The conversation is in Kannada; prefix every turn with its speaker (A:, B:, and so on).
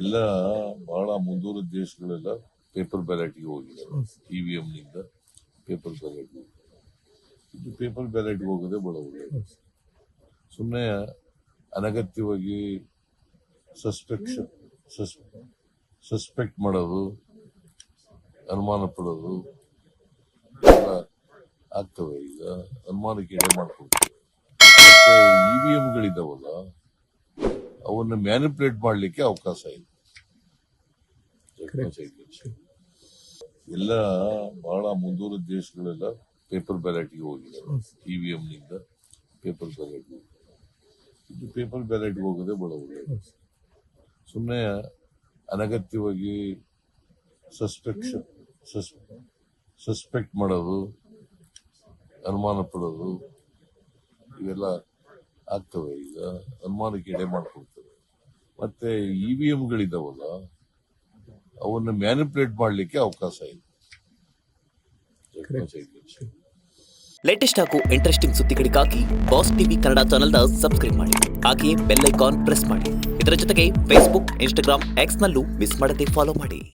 A: ಎಲ್ಲ ಬಹಳ ಮುಂದುವರೆದ ದೇಶಗಳೆಲ್ಲ ಪೇಪರ್ ಬ್ಯಾಲೆಟ್ಗೆ ಹೋಗಿದ್ದಾರೆ. ಇವಿಎಂ ನಿಂದ ಪೇಪರ್ ಬ್ಯಾಲೆಟ್. ಇದು ಪೇಪರ್ ಬ್ಯಾಲೆಟ್ಗೆ ಹೋಗೋದೇ ಬಹಳ ಒಳ್ಳೆಯದು. ಸುಮ್ಮನೆ ಅನಗತ್ಯವಾಗಿ ಸಸ್ಪೆಕ್ಟ್ ಮಾಡೋದು, ಅನುಮಾನ ಪಡೋದು ಎಲ್ಲ ಆಗ್ತವೆ. ಈಗ ಅನುಮಾನಕ್ಕೆ ಎಡೆ ಮಾಡ್ಕೊಳ್ತೇವೆ. ಮತ್ತೆ ಇವಿಎಂಗಳಿದಾವಲ್ಲ, ಅವನ್ನ ಮ್ಯಾನಿಪುಲೇಟ್ ಮಾಡಲಿಕ್ಕೆ ಅವಕಾಶ ಇದೆ. ಎಲ್ಲ ಬಹಳ ಮುಂದುವರೆದ ದೇಶಗಳೆಲ್ಲ ಪೇಪರ್ ಬ್ಯಾಲೆಟ್ಗೆ ಹೋಗಿದ್ದಾರೆ. ಇವಿಎಂ ನಿಂದ ಪೇಪರ್ ಬ್ಯಾಲೆಟ್. ಇದು ಪೇಪರ್ ಬ್ಯಾಲೆಟ್ಗೆ ಹೋಗೋದೇ ಬಹಳ ಒಳ್ಳೆಯದು. ಸುಮ್ಮನೆ ಅನಗತ್ಯವಾಗಿ ಸಸ್ಪೆಕ್ಟ್ ಮಾಡೋದು, ಅನುಮಾನ ಪಡೋದು ಇವೆಲ್ಲ ಆಗ್ತವೆ. ಈಗ ಅನುಮಾನಕ್ಕೆ ಎಡೆ ಮಾಡ್ಕೊಳ್ತವೆ. ಮತ್ತೆ ಇವಿಎಂಗಳಿದಾವಲ್ಲ, ಅವನ್ನ ಮ್ಯಾನಿಪುಲೇಟ್ ಮಾಡಲಿಕ್ಕೆ ಅವಕಾಶ ಇದೆ.
B: ಲೇಟೆಸ್ಟ್ ಹಾಗೂ ಇಂಟ್ರೆಸ್ಟಿಂಗ್ ಸುದ್ದಿಗಳಿಗಾಗಿ ಬಾಸ್ ಟಿವಿ ಕನ್ನಡ ಚಾನೆಲ್ನ ಸಬ್ಸ್ಕ್ರೈಬ್ ಮಾಡಿ. ಹಾಗೆಯೇ ಬೆಲ್ ಐಕಾನ್ ಪ್ರೆಸ್ ಮಾಡಿ. ಇದರ ಜೊತೆಗೆ ಫೇಸ್ಬುಕ್, ಇನ್ಸ್ಟಾಗ್ರಾಮ್, ಎಕ್ಸ್ನಲ್ಲೂ ಮಿಸ್ ಮಾಡದೆ ಫಾಲೋ ಮಾಡಿ.